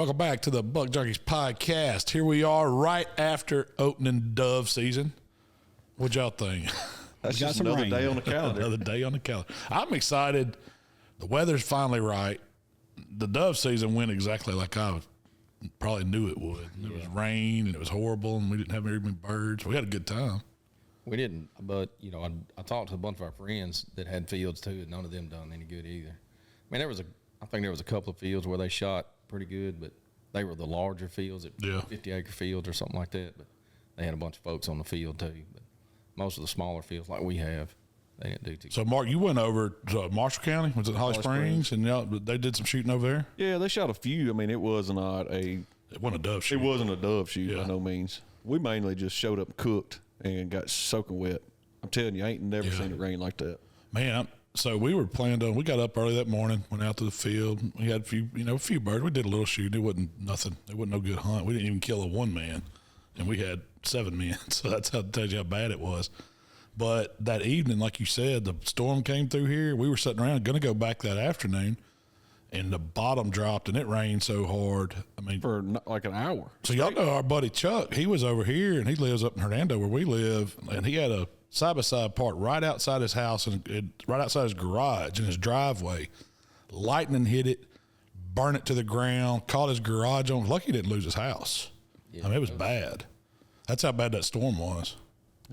welcome back to the Buck Junkies Podcast. Here we are right after opening dove season. What y'all think? That's just another day on the calendar. Another day on the calendar. I'm excited. The weather's finally right. The dove season went exactly like I probably knew it would. It was rain and it was horrible and we didn't have very many birds. We had a good time. We didn't, but, you know, I talked to a bunch of our friends that had fields too, and none of them done any good either. I mean, I think there was a couple of fields where they shot pretty good, but they were the larger fields, 50-acre fields or something like that. But they had a bunch of folks on the field too. But most of the smaller fields like we have, they didn't do too good. So, Mark, you went over to Marshall County? Was it Holly Springs? And they did some shooting over there? Yeah, they shot a few. I mean, it wasn't a dove shoot. It wasn't a dove shoot by no means. We mainly just showed up and cooked and got soaking wet. I'm telling you, I ain't never seen it rain like that. Man, so we were planning on, we got up early that morning, went out to the field. We had a few birds. We did a little shooting. It wasn't nothing. It wasn't no good hunt. We didn't even kill a one man, and we had 7 men. So that's how it tells you how bad it was. But that evening, like you said, the storm came through here. We were sitting around, going to go back that afternoon, and the bottom dropped, and it rained so hard. I mean, for like an hour. So y'all know our buddy Chuck, he was over here, and he lives up in Hernando where we live, and he had a side-by-side parked right outside his house and right outside his garage in his driveway. Lightning hit it, burned it to the ground, caught his garage on. Lucky he didn't lose his house. Yeah, I mean, it was bad. That's how bad that storm was.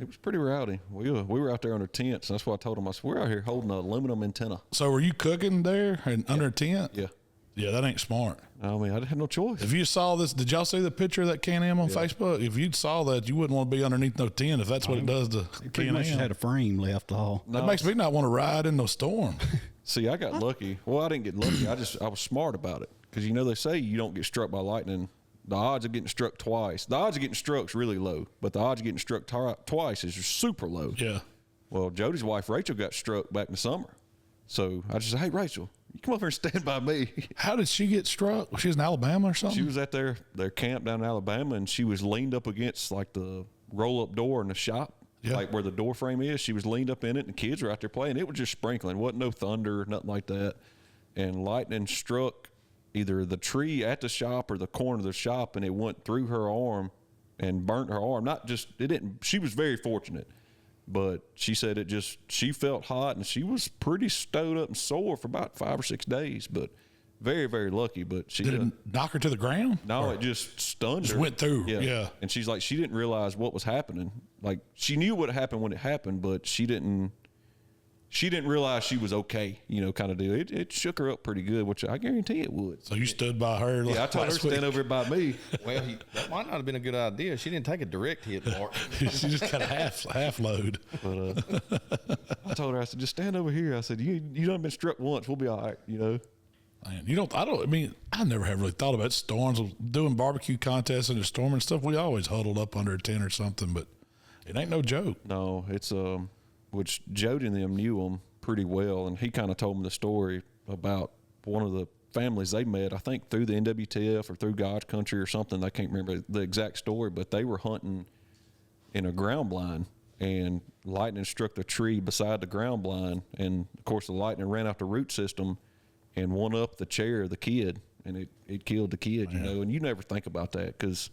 It was pretty rowdy. We were out there under tents, and that's why I told him, I said, we're out here holding an aluminum antenna. So were you cooking there and under a tent? Yeah. Yeah, that ain't smart. I mean, I didn't have no choice. If you saw this, did y'all see the picture of that Can-Am on Facebook? If you saw that, you wouldn't want to be underneath no tent if that's what it does to Can-Am. Pretty much had a frame left all. That makes me not want to ride in no storm. See, I got lucky. Well, I didn't get lucky. I was smart about it. Because, they say you don't get struck by lightning. The odds of getting struck twice. The odds of getting struck is really low, but the odds of getting struck twice is super low. Yeah. Well, Jody's wife, Rachel, got struck back in the summer. So I just said, hey, Rachel, you come over and stand by me. How did she get struck? Was she in Alabama or something? She was at their camp down in Alabama, and she was leaned up against, like, the roll-up door in the shop, like where the door frame is. She was leaned up in it, and the kids were out there playing. It was just sprinkling. It wasn't no thunder, nothing like that. And lightning struck either the tree at the shop or the corner of the shop, and it went through her arm and burnt her arm. She was very fortunate, but she said she felt hot, and she was pretty stowed up and sore for about 5 or 6 days, but very, very lucky. But she did it knock her to the ground? No, it just stunned her. Just went through. Yeah. And she's like, she didn't realize what was happening. Like, she knew what happened when it happened, but she didn't realize she was okay, kind of deal. It shook her up pretty good, which I guarantee it would. So you stood by her? Yeah, I told her to stand over by me. Well, that might not have been a good idea. She didn't take a direct hit, Mark. She just got a half load. But I told her, I said, just stand over here. I said, you done been struck once. We'll be all right, Man, I never have really thought about storms. Doing barbecue contests in the storm and stuff, we always huddled up under a tent or something, but it ain't no joke. No, it's which Jody and them knew them pretty well, and he kind of told me the story about one of the families they met, I think through the NWTF or through God's Country or something. I can't remember the exact story, but they were hunting in a ground blind, and lightning struck the tree beside the ground blind, and, of course, the lightning ran out the root system and went up the chair of the kid, and it killed the kid, and you never think about that because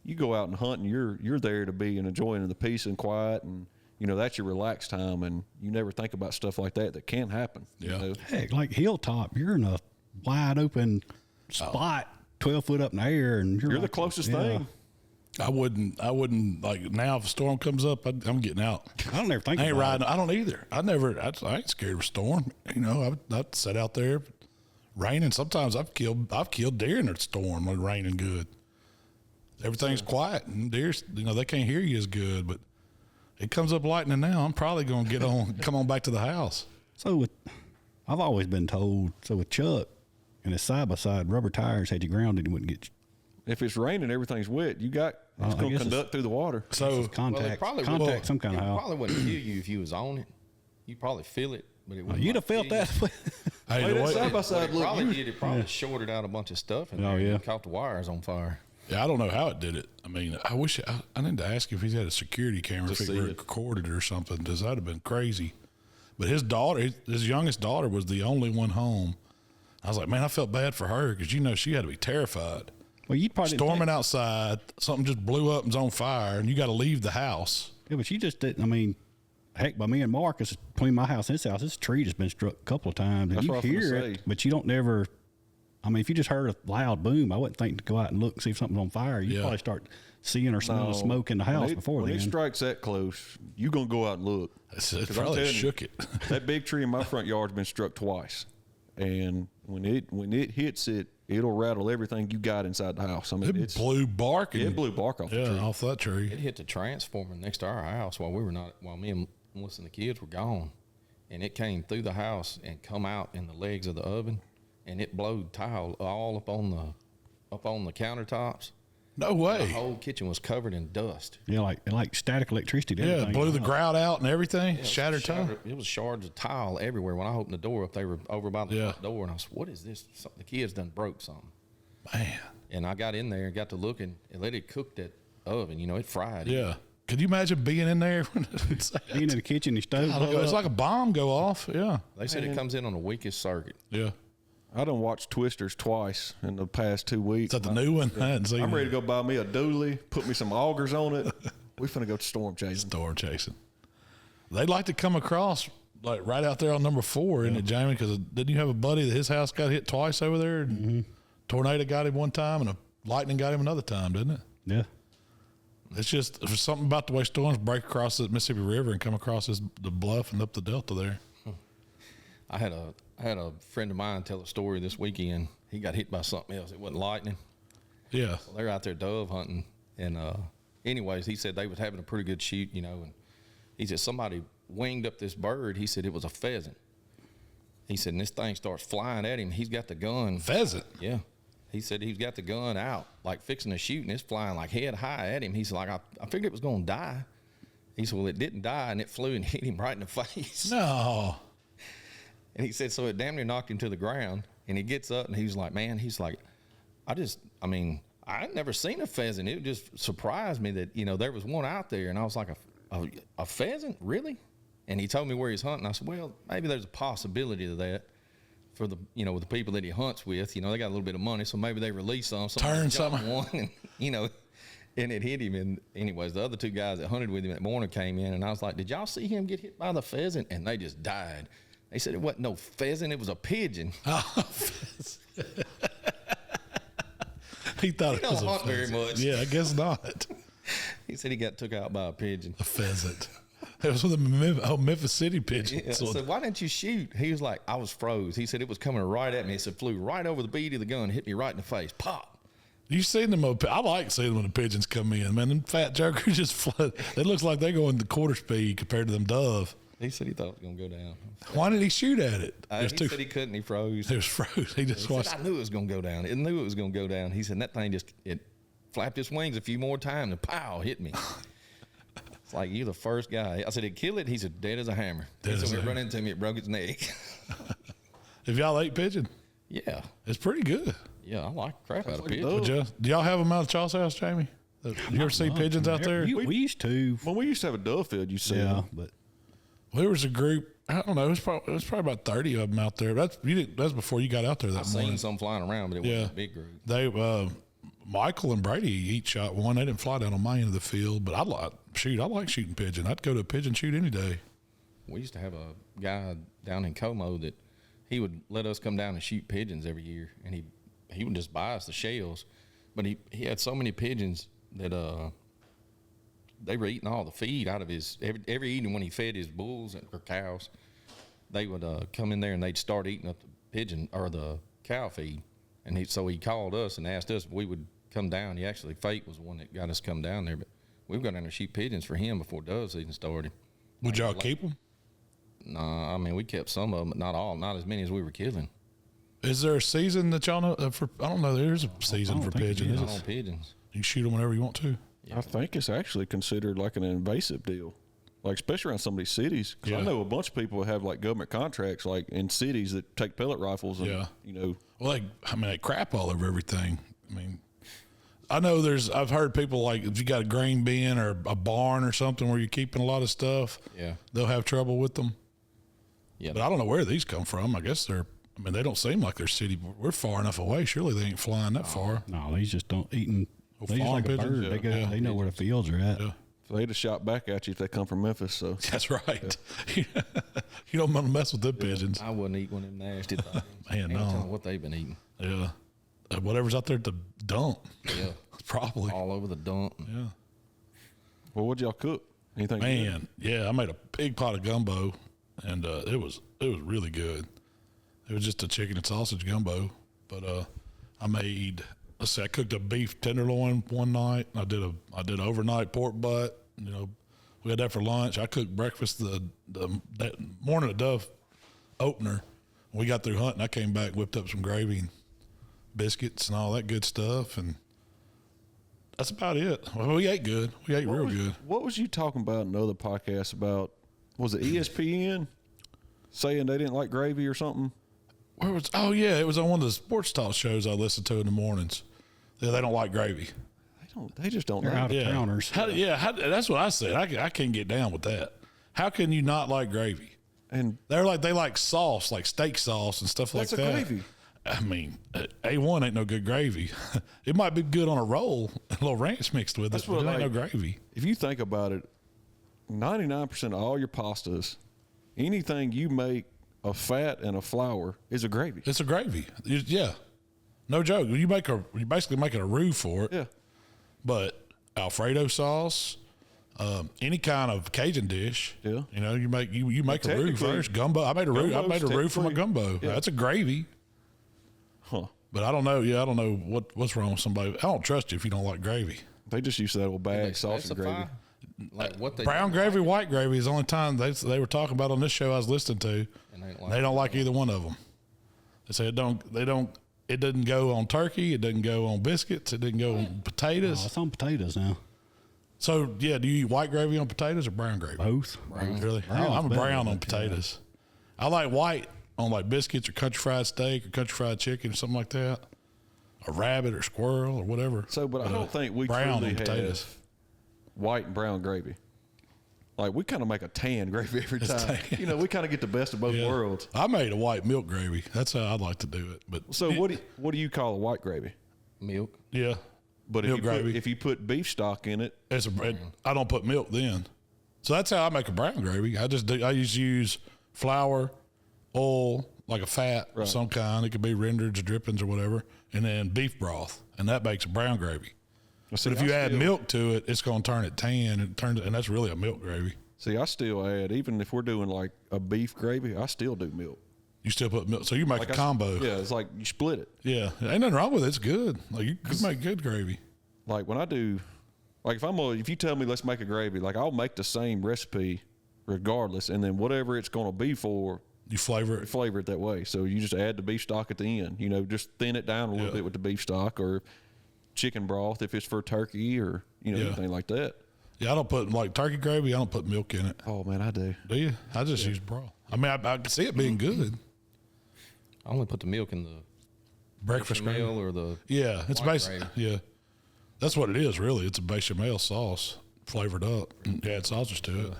you go out and hunt, and you're there to be and enjoying the peace and quiet, and that's your relaxed time, and you never think about stuff like that can happen. Yeah. Heck, like Hilltop, you're in a wide open spot, 12 foot up in the air, and you're the closest thing. I wouldn't like now if a storm comes up, I'm getting out. I don't ever think I ain't about riding. it. I don't either. I ain't scared of a storm. I'd sit out there raining. Sometimes I've killed deer in a storm when it's raining good. Everything's quiet and deer, they can't hear you as good, but it comes up lightning now, I'm probably going to come on back to the house. So I've always been told, with Chuck and his side-by-side rubber tires had you grounded, you wouldn't get. If it's raining, everything's wet. It's going to conduct through the water. So contact some kind of how. It probably wouldn't kill you if you was on it. You probably feel it, but it wouldn't. You'd have felt that. Side-by-side look. It probably shorted out a bunch of stuff and caught the wires on fire. Yeah, I don't know how it did it. I mean, I wish I need to ask if he's had a security camera if he recorded it or something, because that'd have been crazy. But his youngest daughter was the only one home. I was like, man, I felt bad for her because, you know, she had to be terrified. Well, you probably didn't Storming outside, something just blew up and's on fire, and you got to leave the house. Yeah, but you just didn't. I mean, heck, by me and Marcus, between my house and his house, this tree has been struck a couple of times, and That's you what I was hear gonna it, say. but you don't never. I mean, if you just heard a loud boom, I wouldn't think to go out and look and see if something's on fire. You Yeah. probably start seeing or smelling the smoke in the house before when then. it strikes that close, you gonna go out and look. It 'Cause I'm probably telling you, shook it. That big tree in my front yard's been struck twice, and when it hits it, it'll rattle everything you got inside the house. I mean, It blew bark. it blew bark off the tree. off that tree. It hit the transformer next to our house while me and Melissa and the kids were gone, and it came through the house and come out in the legs of the oven, and it blowed tile all up on the countertops. No The way. whole kitchen was covered in dust. Yeah, like static electricity. Yeah, everything. blew the grout out and everything. It was Shattered tile. It was shards of tile everywhere. When I opened the door up, they were over by the Yeah. front door, and I said, "What is this?" The kids done broke something. Man. And I got in there and got to looking and let it cook that oven. You know, it fried. Yeah. Could you imagine being in there? When it's Being in the kitchen, the stove. blew it's up. like a bomb go off. Yeah. They said it comes in on the weakest circuit. Yeah. I done watched Twisters twice in the past 2 weeks. Is that the new one? I hadn't seen I'm it. ready to go buy me a dually, put me some augers on it. We finna go storm chasing. Storm chasing. They'd like to come across like right out there on number 4, isn't it, Jamie? Because didn't you have a buddy that his house got hit twice over there? And tornado got him one time, and a lightning got him another time, didn't it? Yeah. It's just there's something about the way storms break across the Mississippi River and come across the bluff and up the delta there. I had a friend of mine tell a story this weekend. He got hit by something else. It wasn't lightning. Yeah. They're out there dove hunting, and anyways, he said they was having a pretty good shoot, you know, and he said somebody winged up this bird. He said it was a pheasant. He said, and this thing starts flying at him. He's got the gun. Pheasant. Yeah. He said he's got the gun out, like fixing to shoot, and it's flying like head high at him. He's like, I figured it was going to die. He said, well, it didn't die, and it flew and hit him right in the face. No. And he said, so it damn near knocked him to the ground. And he gets up, and he's like, man, I'd never seen a pheasant. It just surprised me that, you know, there was one out there. And I was like, a pheasant? Really? And he told me where he's hunting. I said, well, maybe there's a possibility of that for the, you know, with the people that he hunts with. You know, they got a little bit of money, so maybe they release some. Turn something. One, and, you know, and it hit him. And anyways, the other 2 guys that hunted with him that morning came in, and I was like, did y'all see him get hit by the pheasant? And they just died. They said it wasn't no pheasant, it was a pigeon. He thought He it was don't a hunt very pheasant. much. Yeah, I guess not. He said he got took out by a pigeon. A pheasant. It was with the Memphis City pigeon. Yeah, I said, why didn't you shoot? He was like, I was froze. He said it was coming right at me. He said, flew right over the bead of the gun, hit me right in the face. Pop. You seen them? I like seeing when the pigeons come in. Man, them fat jokers just flood. It looks like they're going the quarter speed compared to them dove. He said he thought it was going to go down. Why did he shoot at it? He said he couldn't. He froze. It was froze. He just He watched. said, I knew it was going to go down. It knew it was going to go down. He said, that thing it flapped its wings a few more times and pow, hit me. It's like, you're the first guy. I said, it killed it? He said, dead as a hammer. Dead He as said, a it run hammer. into me, it broke its neck. If y'all ate pigeon, Yeah. it's pretty good. Yeah, I like crap out of like pigeon. dove. Do y'all have them out at y'all's house, Jamie? You ever see pigeons out there? We used to. When we used to have a dove field, you see. Yeah, but There was a group. I don't know. It was probably about 30 of them out there. That's before you got out there that I've morning. seen some flying around, but it wasn't a big group. They Michael and Brady each shot one. They didn't fly down on my end of the field, but I like shooting pigeon. I'd go to a pigeon shoot any day. We used to have a guy down in Como that he would let us come down and shoot pigeons every year, and he would just buy us the shells. But he had so many pigeons that they were eating all the feed out of his every evening when he fed his bulls or cows. They would come in there and they'd start eating up the pigeon or the cow feed, and so he called us and asked us if we would come down. Fate was the one that got us come down there, but we would go down there and shoot pigeons for him before dove season started. Would y'all keep them? Nah, I mean, we kept some of them, but not all, not as many as we were killing. Is there a season that y'all know for? I don't know. There's a season for think pigeon. it Is Not it? on pigeons. You can shoot them whenever you want to. I think it's actually considered like an invasive deal, like especially around some of these cities. Because Yeah. I know a bunch of people have like government contracts, like in cities that take pellet rifles. And, Yeah. you know, Well, they crap all over everything. I mean, I know I've heard people like if you got a grain bin or a barn or something where you're keeping a lot of stuff, Yeah. they'll have trouble with them. Yeah. But I don't know where these come from. I guess they're I mean, they don't seem like they're city. We're far enough away. Surely they ain't flying that far. No, these just don't eating. They just farm like a pigeons? bird. Yeah. They know where the fields are at. Yeah. So they'd have shot back at you if they come from Memphis. So That's right. You don't want to mess with them pigeons. I wouldn't eat one of them nasty things. Man, Ain't no. telling what they've been eating. Yeah. Whatever's out there at the dump. Yeah. Probably. All over the dump. Yeah. well, what'd y'all cook? Anything? good? Man, yeah, I made a big pot of gumbo, and it was really good. It was just a chicken and sausage gumbo, but I made. Let's see, I cooked a beef tenderloin one night. I did an overnight pork butt. You know, we had that for lunch. I cooked breakfast that morning of Dove opener. We got through hunting. I came back, whipped up some gravy and biscuits and all that good stuff, and that's about it. Well, we ate good. We ate real good. What was you talking about in other podcasts about? Was it ESPN saying they didn't like gravy or something? Where was? Oh yeah, it was on one of the sports talk shows I listened to in the mornings. Yeah, they don't like gravy. They just don't They're know. out of towners. That's what I said. I can't get down with that. How can you not like gravy? And They like sauce, like steak sauce and stuff like that's a that. gravy. I mean, A1 ain't no good gravy. It might be good on a roll, a little ranch mixed with That's it, but it what, ain't no like- gravy. If you think about it, 99% of all your pastas, anything you make of fat and a flour is a gravy. It's a gravy. Yeah, no joke. You basically making a roux for it. Yeah. But Alfredo sauce, any kind of Cajun dish. Yeah. You know, you make a roux technically, first. Gumbo. I made a roux from a technically- gumbo. yeah. That's a gravy. Huh. But I don't know. Yeah, I don't know what's wrong with somebody. I don't trust you if you don't like gravy. They just use that old They bag sausage specify, gravy. like what they Brown gravy, white gravy is the only time they were talking about on this show I was listening to. And They don't like either one of them. They say it doesn't go on turkey. It doesn't go on biscuits. It didn't go on potatoes. Oh, it's on potatoes now. So yeah, do you eat white gravy on potatoes or brown gravy? Both. Really? Brown's I'm a better brown than on that, potatoes. I like white on like biscuits or country fried steak or country fried chicken or something like that. A rabbit or squirrel or whatever. So, but I don't think we brown truly on potatoes. have white and brown gravy. Like, we kind of make a tan gravy every time. tan. You know, we kind of get the best of both Yeah. worlds. I made a white milk gravy. That's how I'd like to do it. But So what do you call a white gravy? milk. yeah, But Milk gravy. if you put beef stock in it, I don't put milk then. So that's how I make a brown gravy. I just use flour, oil, like a fat of some kind. It could be rendered or drippings or whatever, and then beef broth, and that makes a brown gravy. see, But if you add milk to it, it's going to turn it tan, and that's really a milk gravy. See, I still add, even if we're doing like a beef gravy, I still do milk. You still put milk, so you make a combo. Yeah, it's like you split it. Yeah, ain't nothing wrong with it. It's good. Like you make good gravy. Like when I do, like if you tell me let's make a gravy, like I'll make the same recipe regardless, and then whatever it's going to be for, You flavor it. flavor it that way. So you just add the beef stock at the end. You know, just thin it down a little Yeah. bit with the beef stock, or chicken broth if it's for turkey, or Yeah. anything like that. Yeah, I don't put like turkey gravy. I don't put milk in it. Oh man, I do. Do you? I just use broth. I mean, I can see it being good. I only put the milk in the Breakfast gravy. bechamel or the Yeah, it's white basically yeah. That's what it is, really. It's a bechamel sauce flavored up. And add sausage to it.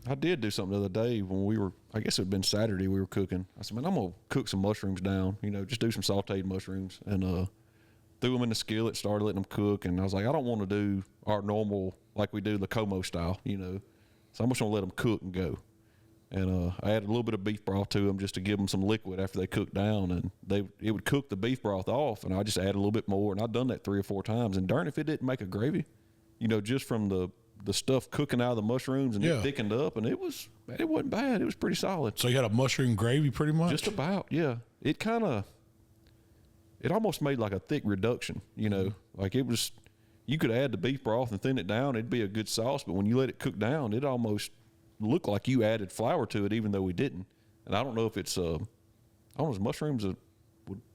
I did do something the other day when we were, I guess it had been Saturday, we were cooking. I said, man, I'm going to cook some mushrooms down, just do some sauteed mushrooms. And threw them in the skillet, started letting them cook. And I was like, I don't want to do our normal, like we do the Como style, So I'm just going to let them cook and go. And I added a little bit of beef broth to them just to give them some liquid after they cooked down. And it would cook the beef broth off. And I just added a little bit more. And I'd done that 3 or 4 times. And darn if it didn't make a gravy, just from the stuff cooking out of the mushrooms and it thickened up, and it wasn't bad. It was pretty solid. So you had a mushroom gravy pretty much? Just about, yeah. It almost made like a thick reduction, like it was, you could add the beef broth and thin it down. It'd be a good sauce, but when you let it cook down, it almost looked like you added flour to it, even though we didn't. And I don't know if it's, is mushrooms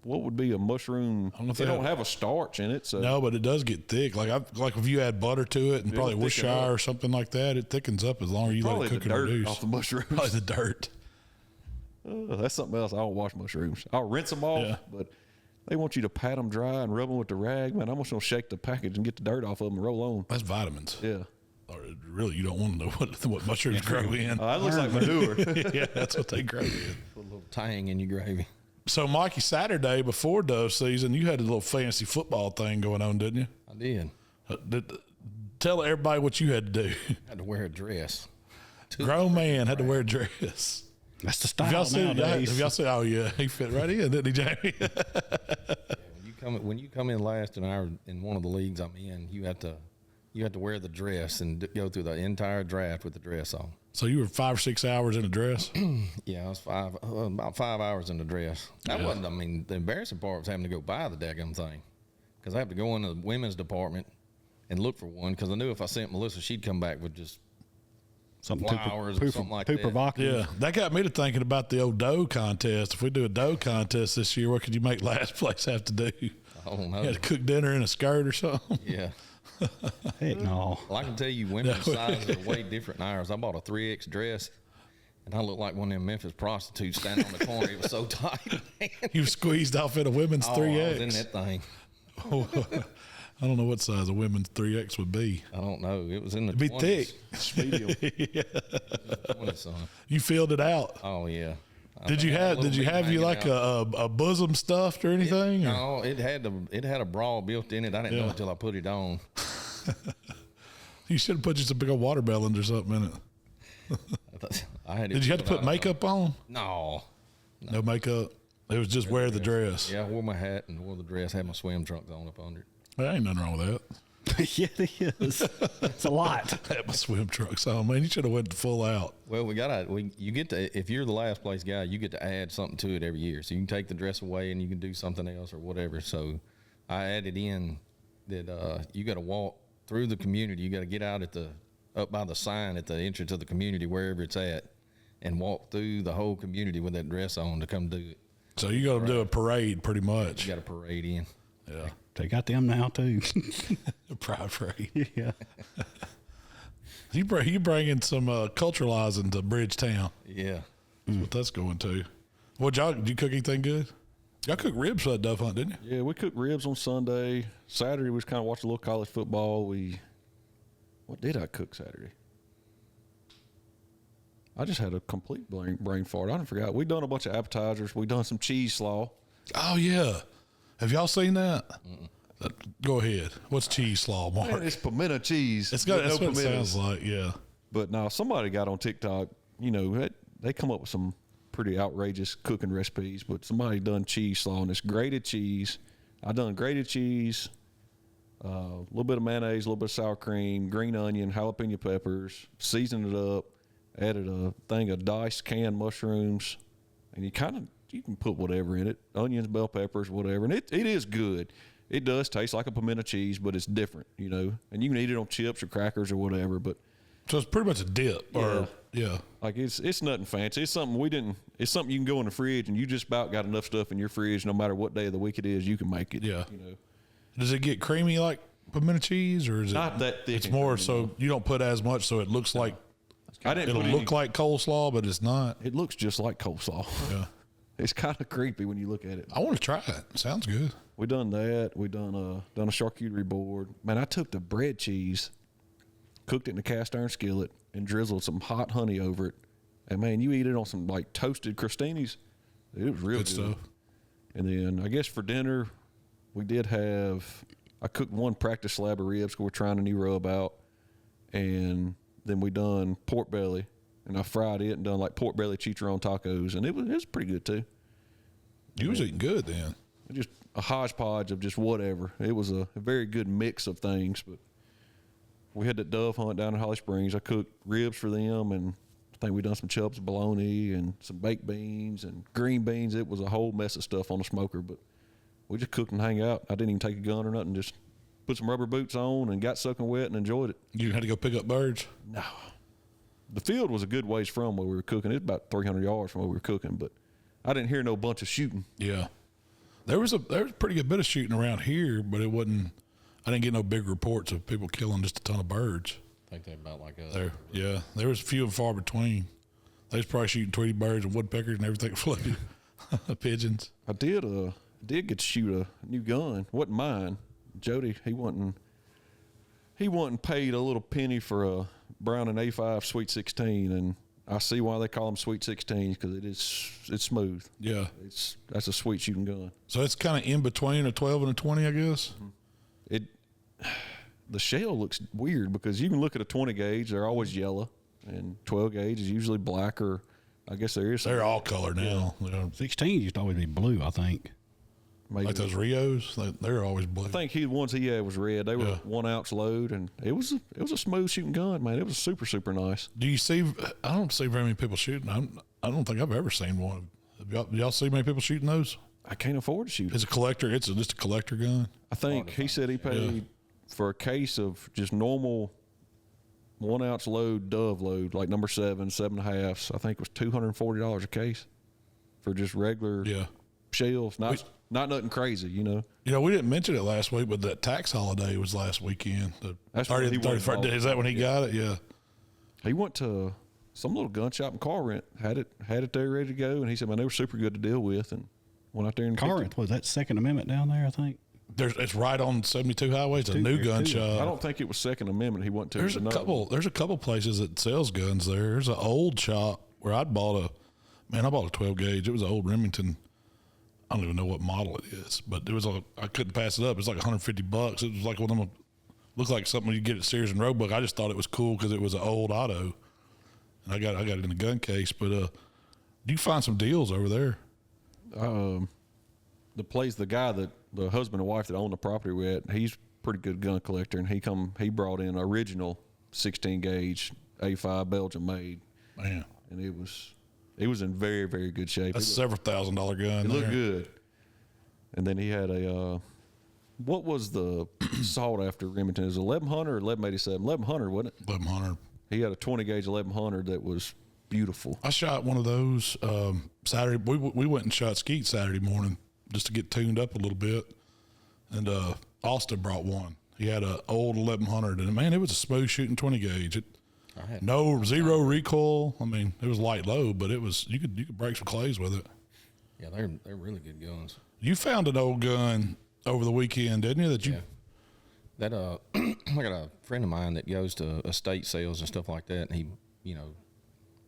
what would be a mushroom? They don't have a starch in it, so No, but it does get thick. Like if you add butter to it and probably thicken Worcestershire up. or something like that, it thickens up as long as you probably let it cook the and dirt reduce. off the mushrooms. Probably the dirt. That's something else. I don't wash mushrooms. I'll rinse them off, Yeah. but they want you to pat them dry and rub them with the rag. Man, I'm just going to shake the package and get the dirt off of them and roll on. That's vitamins. Yeah. Or really, you don't want to know what mushrooms grow in. That looks like manure. Yeah, that's what they grow in. put a little tang in your gravy. So, Mikey, Saturday before dove season, you had a little fantasy football thing going on, didn't you? I did. Tell everybody what you had to do. I had to wear a dress. Grown man had to wear a dress. That's the style Have y'all seen? nowadays. Have y'all seen? Oh yeah, he fit right in, didn't he, Jamie? When you come in last in one of the leagues I'm in, you have to wear the dress and go through the entire draft with the dress on. So you were 5 or 6 hours in a dress. Yeah, I was about 5 hours in the dress. That wasn't. I mean, the embarrassing part was having to go buy the daggum thing, because I have to go in the women's department and look for one, because I knew if I sent Melissa, she'd come back with just Something flowers or something like too that. provocative. Yeah, that got me to thinking about the old doe contest. If we do a doe contest this year, what could you make last place have to do? I don't know. You had to cook dinner in a skirt or something. Yeah. Heck no. Well, I can tell you, women's sizes are way different than ours. I bought a 3X dress, and I looked like one of them Memphis prostitutes standing on the corner. It was so tight, man. You squeezed off in a women's 3X. I was in that thing. I don't know what size a women's 3X would be. I don't know. It was in the It'd be 20s. thick. Medium. 20s, son. You filled it out. Oh, yeah. Did you have you like a bosom stuffed or anything? No, it had a bra built in it. I didn't know until I put it on. You should have put just a big old watermelon or something in it. Did you have to put makeup on? No. No makeup. It was just wear the dress. Yeah, I wore my hat and wore the dress. Had my swim trunks on up under it. There ain't nothing wrong with that. Yeah, it is. It's a lot. I had my swim trunks on, man. You should have went full out. Well, you get to, if you're the last place guy, you get to add something to it every year. So you can take the dress away and you can do something else or whatever. So I added in that you got to walk through the community. You got to get out up by the sign at the entrance of the community, wherever it's at, and walk through the whole community with that dress on to come do it. So you got to do a parade pretty much. You got to parade in. Yeah. They got them now too. A pride parade. Yeah. You bringing some culturalizing to Bridgetown. Yeah. That's what that's going to. Well, did you cook anything good? Y'all cooked ribs for that dove hunt, didn't you? Yeah, we cooked ribs on Sunday. Saturday, we was kind of watching a little college football. What did I cook Saturday? I just had a complete brain fart. I forgot. We done a bunch of appetizers. We done some cheese slaw. Oh, yeah. Have y'all seen that? Go ahead. What's cheese slaw, Mark? Man, it's pimento cheese. It's got, with that's no what it pimentos. sounds like, yeah. But now somebody got on TikTok, they come up with some pretty outrageous cooking recipes, but somebody done cheese slaw, and it's grated cheese. I done grated cheese, a little bit of mayonnaise, a little bit of sour cream, green onion, jalapeno peppers, seasoned it up, added a thing of diced canned mushrooms, and you can put whatever in it, onions, bell peppers, whatever, and it is good. It does taste like a pimento cheese, but it's different, and you can eat it on chips or crackers or whatever, but So it's pretty much a dip. Yeah. like it's nothing fancy. It's something it's something you can go in the fridge, and you just about got enough stuff in your fridge, no matter what day of the week it is, you can make it. Yeah. Does it get creamy like pimento cheese, or is Not it that thick It's and more creamy, so no. you don't put as much, so it looks like I didn't it'll put look like coleslaw, but it's not. it looks just like coleslaw. Yeah. It's kind of creepy when you look at it. I want to try it. Sounds good. We done that. We done a charcuterie board. Man, I took the bread cheese, cooked it in a cast iron skillet, and drizzled some hot honey over it. And man, you eat it on some like toasted crostinis. It was real good. Stuff. And then I guess for dinner, we did have. I cooked one practice slab of ribs. 'Cause we're trying a new rub out, and then we done pork belly, and I fried it and done like pork belly chicharron tacos, and it was pretty good too. You was eating good then. Just a hodgepodge of just whatever. It was a very good mix of things. But we had that dove hunt down in Holly Springs. I cooked ribs for them, and I think we done some Chubb's bologna and some baked beans and green beans. It was a whole mess of stuff on the smoker, but we just cooked and hang out. I didn't even take a gun or nothing. Just put some rubber boots on and got soaking wet and enjoyed it. You had to go pick up birds. No. The field was a good ways from where we were cooking. It's about 300 yards from where we were cooking, but I didn't hear no bunch of shooting. Yeah. There was a pretty good bit of shooting around here, but it wasn't. I didn't get no big reports of people killing just a ton of birds. I think they're about like us. There was few and far between. They was probably shooting Tweety birds and woodpeckers and everything flew. Pigeons. I did get to shoot a new gun. Wasn't mine. Jody, he wasn't paid a little penny for a Brown and A5 Sweet 16, and I see why they call them Sweet 16s because it's smooth. Yeah. That's a sweet shooting gun. So it's kind of in between a 12 and a 20, I guess. The shell looks weird because you can look at a 20 gauge; they're always yellow, and 12 gauge is usually black or. I guess there is. They're all color now. Yeah. 16 used to always be blue, I think. Maybe. Like those Rios, they're always blue. I think the ones he had was red. They were 1 ounce load, and it was a smooth shooting gun, man. It was super, super nice. Do you see? I don't see very many people shooting. I don't think I've ever seen one. Do y'all see many people shooting those? I can't afford to shoot. It's a collector. It's just a collector gun. I think he said he paid for a case of just normal 1 ounce load, Dove load, like number 7, 7.5. I think it was $240 a case for just regular shells. Not nothing crazy, you know. You know, we didn't mention it last week, but that tax holiday was last weekend. That's when he went 31st. Is that when he got it? Yeah. He went to some little gun shop in Corinth, had it there ready to go, and he said, man, they were super good to deal with, and went out there and Corinth, was that Second Amendment down there, I think? It's right on 72 highway. It's a new gun shop. I don't think it was Second Amendment he went to. There's a couple places that sells guns there. There's an old shop where I bought a 12 gauge. It was an old Remington. I don't even know what model it is, but it was I couldn't pass it up. It was like $150. It was like one of them. Looked like something you get at Sears and Roebuck. I just thought it was cool because it was an old auto, and I got it in the gun case. But do you find some deals over there? The guy that the husband and wife that own the property we're at, he's a pretty good gun collector, and he brought in original 16 gauge A5 Belgian made. Man, and it was in very, very good shape. That's several $1,000 gun. It looked good. And then he had a what was the sought after Remington? It was 1100 or 1187? 1100, wasn't it? 1100. He had a 20 gauge 1100 that was beautiful. I shot one of those Saturday. We went and shot skeet Saturday morning just to get tuned up a little bit. And Austin brought one. He had an old 1100, and man, it was a smooth shooting 20 gauge. Zero recoil. I mean, it was light load, but it was you could break some clays with it. Yeah, they're really good guns. You found an old gun over the weekend, didn't you? I got a friend of mine that goes to estate sales and stuff like that, and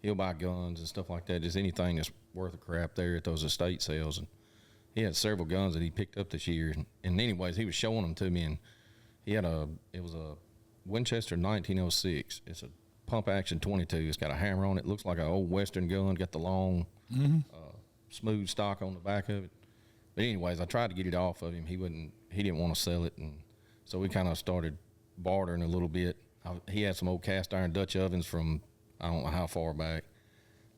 he'll buy guns and stuff like that. Just anything that's worth a crap there at those estate sales. And he had several guns that he picked up this year. And anyways, he was showing them to me, and it was a Winchester 1906. It's a pump action 22. It's got a hammer on it. Looks like an old Western gun. Got the long, smooth stock on the back of it. But anyways, I tried to get it off of him. He didn't want to sell it, and so we kind of started bartering a little bit. He had some old cast iron Dutch ovens from I don't know how far back.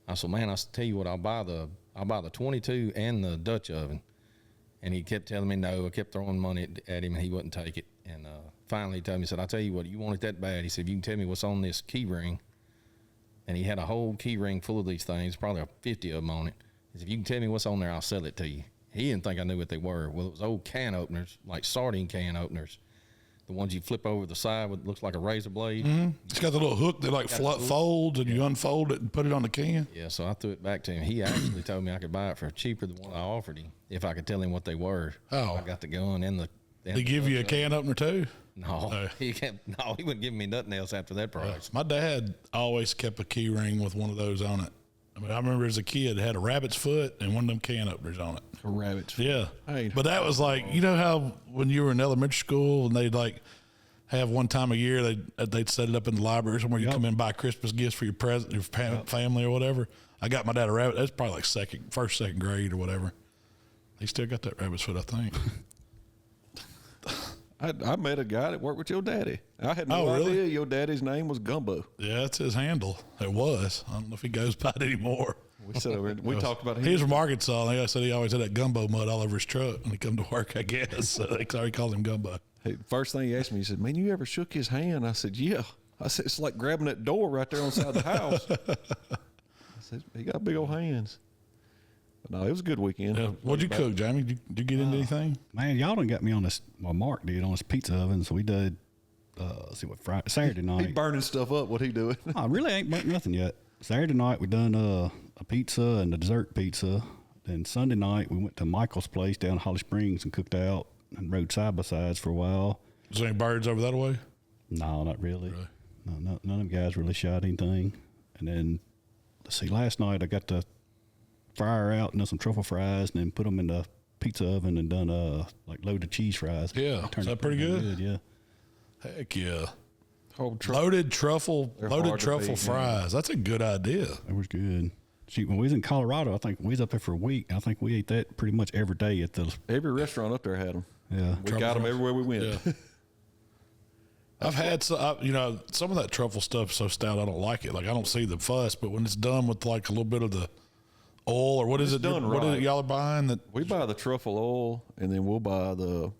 I said, man, tell you what, I'll buy the 22 and the Dutch oven. And he kept telling me no. I kept throwing money at him, and he wouldn't take it. And finally he told me, he said, I'll tell you what, you want it that bad. He said, if you can tell me what's on this key ring. And he had a whole key ring full of these things, probably 50 of them on it. He said, if you can tell me what's on there, I'll sell it to you. He didn't think I knew what they were. Well, it was old can openers, like sardine can openers. The ones you flip over the side with looks like a razor blade. Mm-hmm. It's got the little hook that like folds, and you unfold it and put it on the can. Yeah, so I threw it back to him. He actually told me I could buy it for cheaper than what I offered him if I could tell him what they were. Oh. I got the gun and the. They give you a can opener too? No, he wouldn't give me nothing else after that price. My dad always kept a key ring with one of those on it. I mean, I remember as a kid, it had a rabbit's foot and one of them can openers on it. A rabbit's foot. Yeah. Hey. But that was like, you know how when you were in elementary school and they'd like have one time a year, they'd set it up in the library somewhere. You come in and buy Christmas gifts for your family or whatever. I got my dad a rabbit. That's probably like first, second grade or whatever. He still got that rabbit's foot, I think. I met a guy that worked with your daddy. I had no idea your daddy's name was Gumbo. Yeah, that's his handle. It was. I don't know if he goes by it anymore. We talked about him. He was from Arkansas. And I said he always had that gumbo mud all over his truck when he come to work, I guess. So they called him Gumbo. Hey, first thing he asked me, he said, man, you ever shook his hand? I said, yeah. I said, it's like grabbing that door right there on the side of the house. I said, he got big old hands. But no, it was a good weekend. Yeah. What'd you cook, Jamie? Did you get into anything? Man, y'all done got me on this. Well, Mark did on this pizza oven. So we did. Saturday night. He burning stuff up. What he doing? I really ain't burnt nothing yet. Saturday night we done a pizza and a dessert pizza. Then Sunday night we went to Michael's place down in Holly Springs and cooked out and rode side by sides for a while. Was there any birds over that way? No, not really. No, none of them guys really shot anything. And then let's see, last night I got the fryer out and done some truffle fries and then put them in the pizza oven and done like loaded cheese fries. Yeah. Is that pretty good? Yeah. Heck yeah. Oh, Loaded truffle hard to beat, fries. That's a good idea. That was good. Shoot, when we was in Colorado, I think we was up there for a week. I think we ate that pretty much every day at the. every restaurant up there had them. Yeah. We got them everywhere we went. Yeah. I've had some of that truffle stuff is so stout I don't like it. Like I don't see the fuss, but when it's done with like a little bit of the oil or what is it? done What is right. it y'all are buying? That We buy the truffle oil, and then we'll buy the.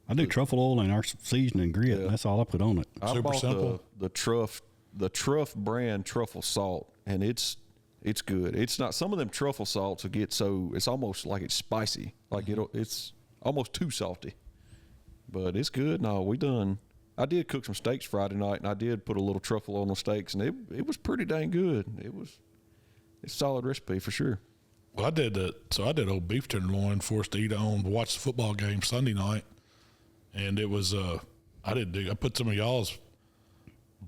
I do truffle oil and our seasoning grit. Yeah. That's all I put on it. I Super bought simple. the Truff brand truffle salt, and it's good. It's not, some of them truffle salts will get so it's almost like it's spicy, like it's almost too salty, but it's good. No, I did cook some steaks Friday night, and I did put a little truffle on the steaks, and it was pretty dang good. It's a solid recipe for sure. well, I did old beef tenderloin for us to eat on to watch the football game Sunday night, and it was I put some of y'all's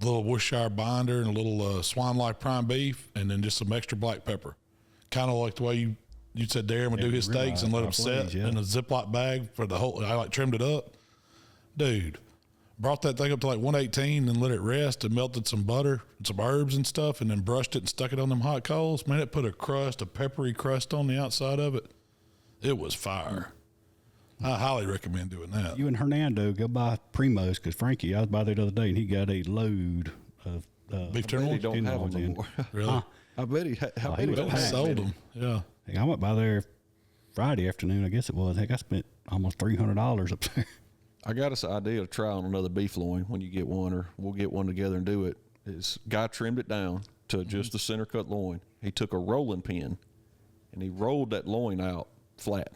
little Worcestershire binder and a little Swan Life prime beef, and then just some extra black pepper, kind of like the way you said Darren would do his steaks and let them set in a Ziploc bag for the whole. I like trimmed it up, dude. Brought that thing up to like 118 and let it rest and melted some butter and some herbs and stuff and then brushed it and stuck it on them hot coals. Man, it put a peppery crust on the outside of it. It was fire. I highly recommend doing that. You and Hernando go buy Primos because Frankie, I was by there the other day and he got a load of Beef He tenderloin? don't have them in. anymore. Really? I bet he. How many was don't packed. have Sold many? them. Yeah. Heck, I went by there Friday afternoon, I guess it was. Heck, I spent almost $300 up there. I got us an idea to try on another beef loin when you get one, or we'll get one together and do it. Is guy trimmed it down to just the center cut loin. He took a rolling pin and he rolled that loin out flat,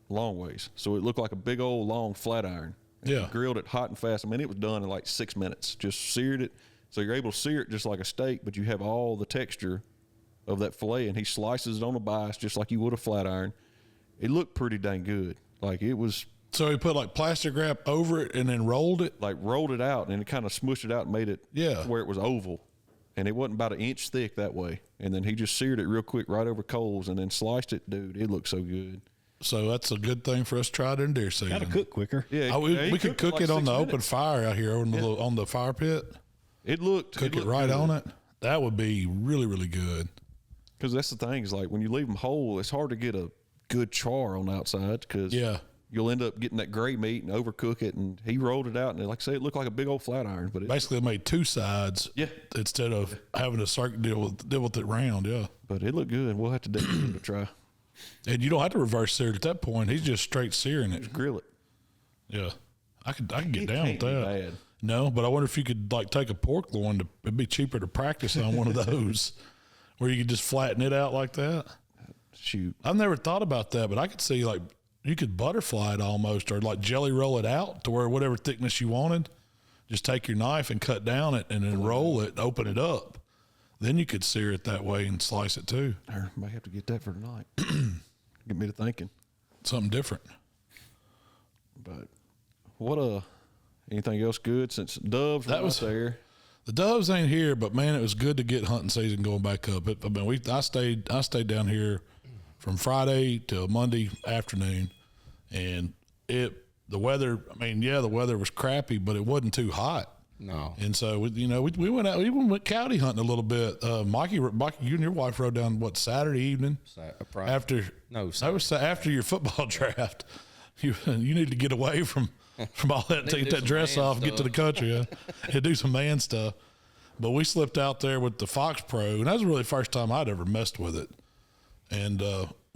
long ways, so it looked like a big old long flat iron. And Yeah. he grilled it hot and fast. I mean, it was done in like 6 minutes. Just seared it, so you're able to sear it just like a steak, but you have all the texture of that fillet. And he slices it on a bias just like you would a flat iron. It looked pretty dang good. Like it was. So he put like plastic wrap over it and then rolled it. Like rolled it out and it kind of smushed it out and made it Yeah. to where it was oval, and it wasn't about an inch thick that way. And then he just seared it real quick right over coals and then sliced it. Dude, it looked so good. So that's a good thing for us to try during deer season. Got to cook quicker. Yeah, We could cook like it on 6 the open minutes. fire out here on the fire pit. It looked Cook it looked right good. on it. That would be really, really good. Because that's the thing is like when you leave them whole, it's hard to get a good char on the outside because Yeah. you'll end up getting that gray meat and overcook it. And he rolled it out and like I say, it looked like a big old flat iron. But Basically, I made two sides. Yeah. Instead of having to deal with it round. Yeah. but it looked good. We'll have to definitely give it a try. And you don't have to reverse sear it at that point. He's just straight searing it. Grill it. Yeah. I could get It down with can't be that. bad. No, but I wonder if you could like take a pork loin. It'd be cheaper to practice on one of those, where you could just flatten it out like that. Shoot. I've never thought about that, but I could see like you could butterfly it almost, or like jelly roll it out to where whatever thickness you wanted. Just take your knife and cut down it, and then roll it, open it up. Then you could sear it that way and slice it too. I may have to get that for tonight. Get me to thinking. Something different. But what anything else good since doves That were was- out there? The doves ain't here, but man, it was good to get hunting season going back up. I stayed down here from Friday till Monday afternoon, and the weather. I mean, yeah, the weather was crappy, but it wasn't too hot. No. And so we went out. We even went coyote hunting a little bit. Mikey, you and your wife rode down Saturday evening Friday. after. No, that was after your football draft. You need to get away from all that. Need to Take do that some dress man off, get to the country, and do some man stuff. But we slipped out there with the Fox Pro, and that was really the first time I'd ever messed with it. And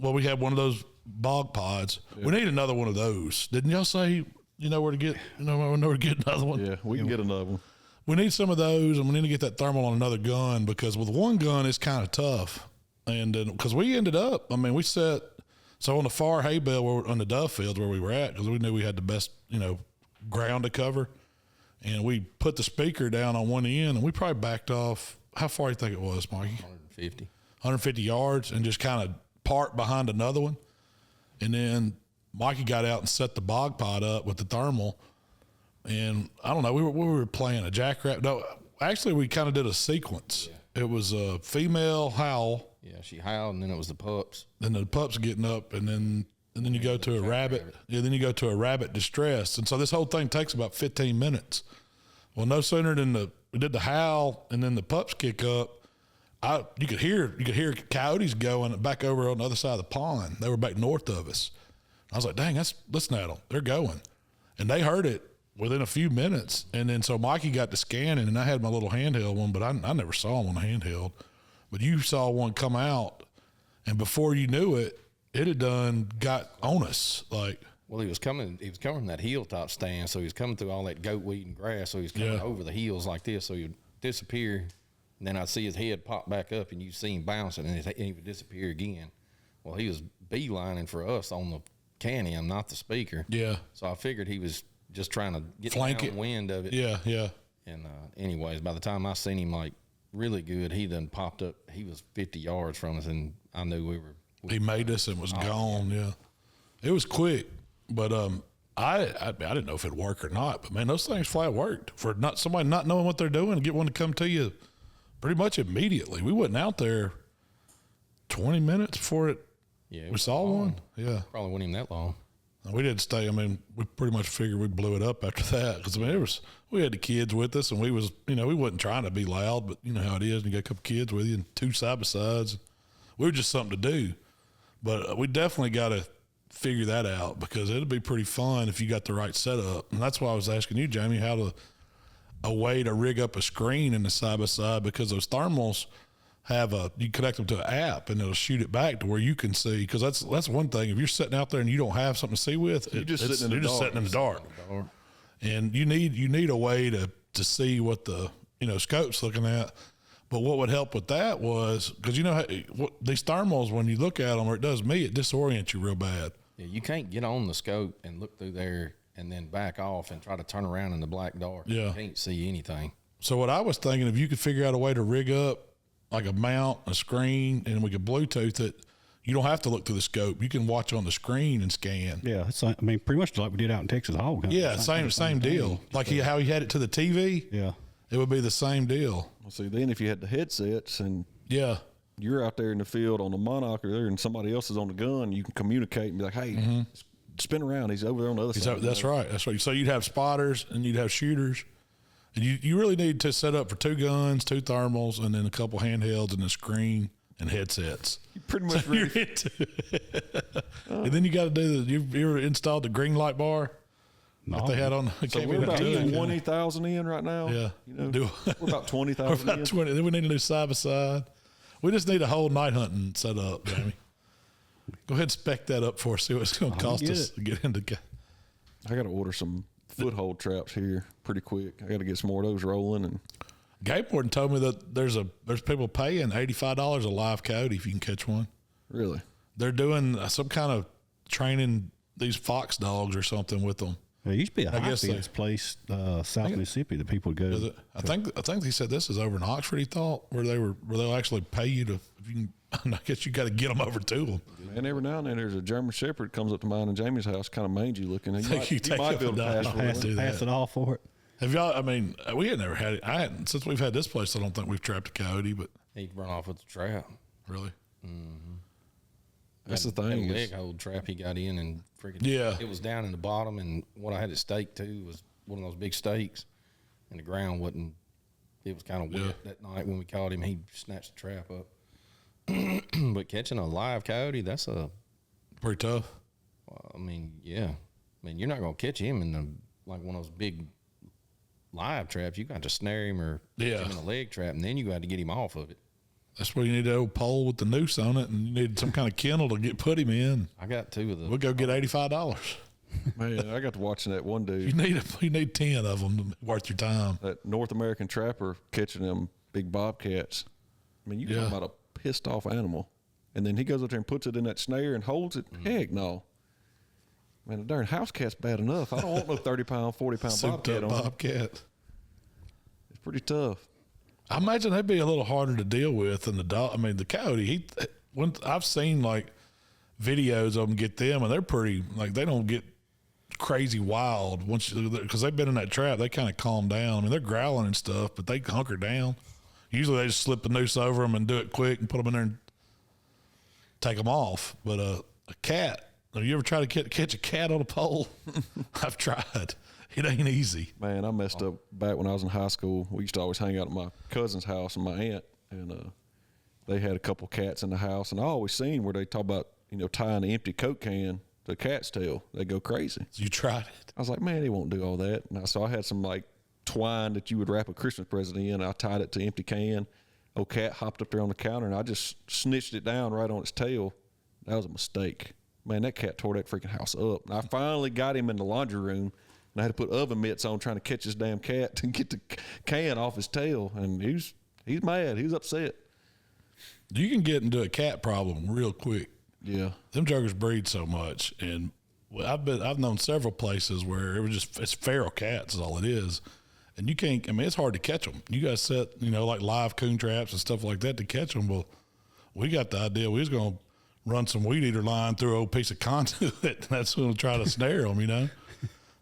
we had one of those bog pods. Yeah. We need another one of those. Didn't y'all say where to get where to get another one? Yeah, we can get another one. We need some of those, and we need to get that thermal on another gun, because with one gun it's kind of tough. And because we ended up, we set so on the far hay bale on the dove fields where we were at, because we knew we had the best ground to cover, and we put the speaker down on one end, and we probably backed off. How far do you think it was, Mikey? 150 yards, and just kind of parked behind another one. And then Mikey got out and set the bog pod up with the thermal. And I don't know, we were playing a jackrabbit. No, actually we kind of did a sequence. it was a female howl. Yeah, she howled, and then it was the pups. Then the pups getting up, and then you go to a rabbit. Yeah, then you go to a rabbit distress, and so this whole thing takes about 15 minutes. Well, no sooner than we did the howl, and then the pups kick up. You could hear coyotes going back over on the other side of the pond. They were back north of us. I was like, dang, listen at them. They're going, and they heard it within a few minutes. And then so Mikey got to scanning, and I had my little handheld one, but I never saw him on a handheld. But you saw one come out, and before you knew it, it had done got on us. Like, well, he was coming from that hilltop stand, so he was coming through all that goat weed and grass. So he was coming over the hills like this, so he would disappear, and then I'd see his head pop back up, and you'd see him bouncing, and he would disappear again. Well, he was beelining for us on the Can-Am, not the speaker. Yeah. So I figured he was just trying to get downwind of it. Yeah, yeah. And anyways, by the time I seen him like really good, he done popped up. He was 50 yards from us, and I knew we were. He made us and was gone. Yeah, it was quick, but I didn't know if it'd work or not. But man, those things flat worked for somebody not knowing what they're doing and get one to come to you pretty much immediately. We wasn't out there 20 minutes before it. Yeah, we saw one. Yeah, probably wasn't even that long. We didn't stay. I mean, we pretty much figured we blew it up after that because I mean, we had the kids with us, and we wasn't trying to be loud, but you know how it is. And you got a couple kids with you and two side by sides. We were just something to do, but we definitely got to figure that out because it'd be pretty fun if you got the right setup. And that's why I was asking you, Jamie, a way to rig up a screen in the side by side because those thermals you connect them to an app and it'll shoot it back to where you can see. Because that's one thing. If you're sitting out there and you don't have something to see with, you're just sitting in the dark. And you need a way to see what the scope's looking at. But what would help with that was because these thermals, when you look at them, or it does me, it disorients you real bad. Yeah, you can't get on the scope and look through there and then back off and try to turn around in the black dark. Yeah, you can't see anything. So what I was thinking, if you could figure out a way to rig up like a mount, a screen, and we could Bluetooth it, you don't have to look through the scope. You can watch on the screen and scan. Yeah, pretty much like we did out in Texas Hog. Yeah, same deal. Like how he had it to the TV. Yeah, it would be the same deal. Well, see, then if you had the headsets and yeah, you're out there in the field on the Monarch or there, and somebody else is on the gun, you can communicate and be like, "Hey, spin around. He's over there on the other side." That's right. That's right. So you'd have spotters and you'd have shooters. And you really need to set up for 2 guns, 2 thermals, and then a couple handhelds and a screen and headsets. You pretty much ready. And then you got to do you ever installed the green light bar? No. That they had on. So we're about 20,000 in right now. Yeah. We're about 20,000 in. 20. Then we need to do side by side. We just need a whole night hunting set up, Jamie. Go ahead and spec that up for us. See what it's going to cost us to get into. I got to order some foothold traps here pretty quick. I got to get some more of those rolling. And Game Warden told me that there's people paying $85 a live coyote if you can catch one. Really? They're doing some kind of training these fox dogs or something with them. There used to be a high-fence place South Mississippi that people would go. Is it? I think he said this is over in Oxford. He thought where they'll actually pay you to. If you can, I guess you got to get them over to them. And every now and then there's a German Shepherd comes up to mine and Jamie's house, kind of mangy looking. You might be able to pass it off for it. Have y'all? I mean, we had never had it. I hadn't since we've had this place. I don't think we've trapped a coyote, but he run off with the trap. Really? Mm-hmm. That's the thing. That leg hold trap he got in and freaking it was down in the bottom, and what I had at stake too was one of those big stakes, and the ground wasn't. It was kind of wet that night when we caught him. He snatched the trap up. But catching a live coyote, that's pretty tough. I mean, yeah. I mean, you're not gonna catch him in like one of those big live traps. You got to snare him or catch him in a leg trap, and then you got to get him off of it. That's where you need that old pole with the noose on it, and you need some kind of kennel to put him in. I got 2 of them. We'll go get $85. Man, I got to watching that one dude. You need 10 of them to be worth your time. That North American trapper catching them big bobcats. I mean, you talking about a pissed off animal, and then he goes up there and puts it in that snare and holds it. Heck no. Man, a darn house cat's bad enough. I don't want no 30-pound, 40-pound bobcat on. Bobcat. It's pretty tough. I imagine that'd be a little harder to deal with than the dog. I mean, the coyote. I've seen like videos of them get them, and they're pretty. Like they don't get crazy wild once because they've been in that trap. They kind of calm down. I mean, they're growling and stuff, but they hunker down. Usually they just slip the noose over them and do it quick and put them in there and take them off. But a cat, have you ever tried to catch a cat on a pole? I've tried. It ain't easy. Man, I messed up back when I was in high school. We used to always hang out at my cousin's house and my aunt, and they had a couple cats in the house. And I always seen where they talk about, tying an empty Coke can to a cat's tail. They go crazy. So you tried it? I was like, man, they won't do all that. And so I had some like twine that you would wrap a Christmas present in. I tied it to an empty can. Old cat hopped up there on the counter, and I just snitched it down right on its tail. That was a mistake. Man, that cat tore that freaking house up. And I finally got him in the laundry room, and I had to put oven mitts on trying to catch this damn cat to get the can off his tail. And he's mad. He was upset. You can get into a cat problem real quick. Yeah. Them jokers breed so much, and I've known several places where it's feral cats is all it is, and you can't. I mean, it's hard to catch them. You guys set like live coon traps and stuff like that to catch them. Well, we got the idea. We was gonna run some weed eater line through an old piece of conduit. And that's gonna try to snare them.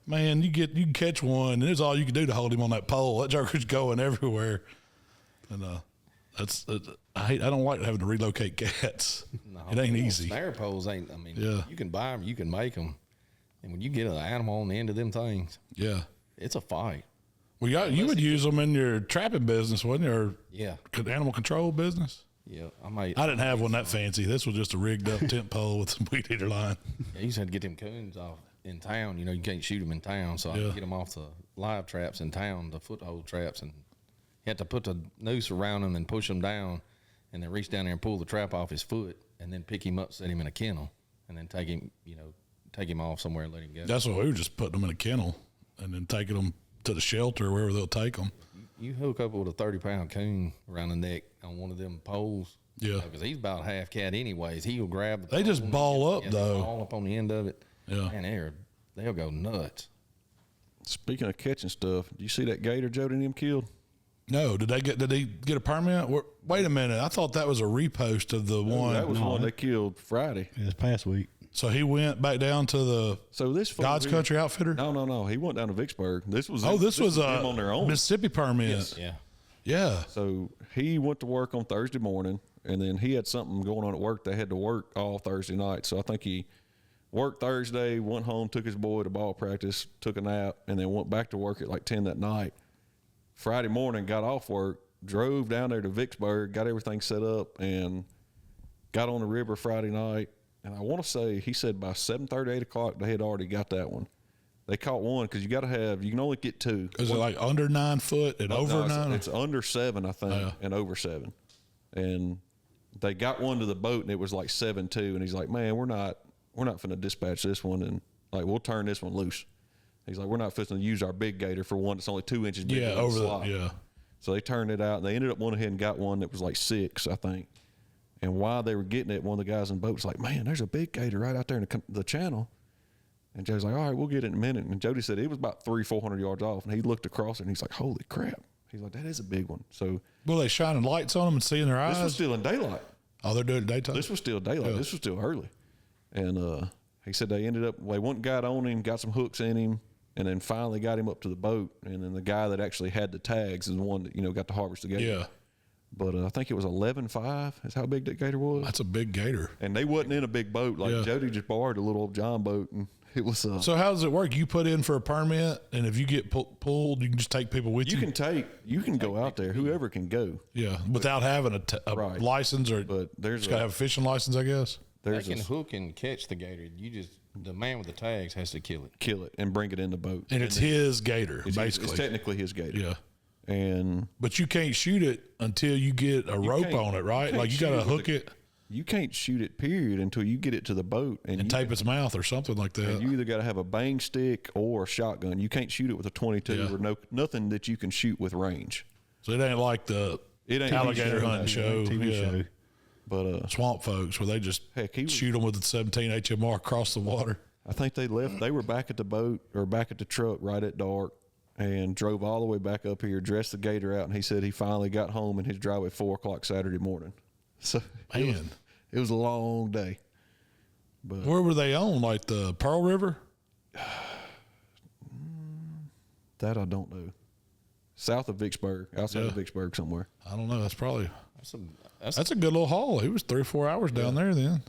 Man, you can catch one, and it's all you can do to hold him on that pole. That joker's going everywhere, and I don't like having to relocate cats. No, it ain't easy. Snare poles ain't. I mean, yeah. You can buy them, you can make them, and when you get an animal on the end of them things, yeah, it's a fight. Well, you would use them in your trapping business, wouldn't you? Or yeah, animal control business. Yeah, I didn't have one that fancy. This was just a rigged up tent pole with some weed eater line. Yeah, you just had to get them coons off in town. You can't shoot them in town, so I get them off the live traps in town, the foothold traps, and you had to put the noose around them and push them down, and then reach down there and pull the trap off his foot, and then pick him up, set him in a kennel, and then take him off somewhere and let him go. That's what we were just putting them in a kennel, and then taking them to the shelter wherever they'll take them. You hook up with a 30-pound coon around the neck on one of them poles. Yeah, because he's about half cat anyways. He'll grab the They just ball up though. Ball up on the end of it. Yeah, and they'll go nuts. Speaking of catching stuff, do you see that gator Jody and him killed? No, did they get a permit? Wait a minute, I thought that was a repost of the one. That was one they killed Friday. This past week. So he went back down to the God's Country Outfitter? No. He went down to Vicksburg. This was them on their own. Mississippi permit. Yes. Yeah. So he went to work on Thursday morning, and then he had something going on at work. They had to work all Thursday night. So I think he worked Thursday, went home, took his boy to ball practice, took a nap, and then went back to work at like 10 that night. Friday morning, got off work, drove down there to Vicksburg, got everything set up, and got on the river Friday night. And I want to say, he said by 7:30, 8 o'clock, they had already got that one. They caught one because you can only get two. Is it like under 9 foot and over 9? It's under 7, I think, and over 7. And they got one to the boat, and it was like 7.2. And he's like, man, we're not finna dispatch this one, and like we'll turn this one loose. He's like, we're not finna use our big gator for one that's only 2 inches big. Yeah, over the yeah. So they turned it out, and they ended up went ahead and got one that was like 6, I think. And while they were getting it, one of the guys in the boat was like, man, there's a big gator right out there in the channel. And Joe's like, all right, we'll get it in a minute. And Jody said it was about 300-400 yards off, and he looked across it, and he's like, holy crap. He's like, that is a big one. So, were they shining lights on them and seeing their eyes? This was still in daylight. Oh, they're doing it daytime? This was still daylight. Yeah. This was still early. And he said they ended up, they went and got on him, got some hooks in him, and then finally got him up to the boat. And then the guy that actually had the tags is the one that, got to harvest the gator. Yeah. But I think it was 11.5 is how big that gator was. That's a big gator. And they wasn't in a big boat. Like Jody just borrowed a little old John boat, and it was. So how does it work? You put in for a permit, and if you get pulled, you can just take people with you? You can go out there. Whoever can go. Yeah, without having a license or. But there's got to have a fishing license, I guess. They can hook and catch the gator. The man with the tags has to kill it. Kill it and bring it in the boat. And it's his gator, basically. It's technically his gator. Yeah. But you can't shoot it until you get a rope on it, right? Like you got to hook it. You can't shoot it, period, until you get it to the boat and tape its mouth or something like that. And you either got to have a bang stick or a shotgun. You can't shoot it with a 22 or nothing that you can shoot with range. So it ain't like the alligator hunting show, TV show. But Swamp Folks, where they just shoot them with the 17 HMR across the water. I think they left. They were back at the boat or back at the truck right at dark. And drove all the way back up here, dressed the gator out, and he said he finally got home in his driveway at 4 o'clock Saturday morning. So it was a long day. But where were they on? Like the Pearl River? That I don't know. south of Vicksburg, outside of Vicksburg somewhere. I don't know. That's probably That's a good little haul. He was 3 or 4 hours down there then.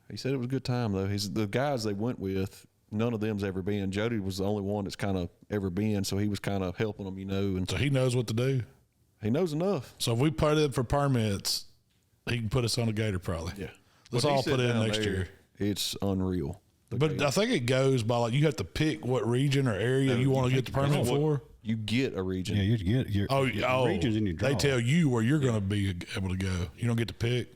He said it was a good time though. The guys they went with, none of them's ever been. Jody was the only one that's kind of ever been, so he was kind of helping them, and So he knows what to do. he knows enough. So if we put in for permits, he can put us on a Gator probably. Yeah, Let's What he all said put in down next there, year. It's unreal. But I think it goes by like you have to pick what region or area you want to get the permit for. You get a region. Yeah, you get your regions in your draw. They tell you where you're going to be able to go. You don't get to pick.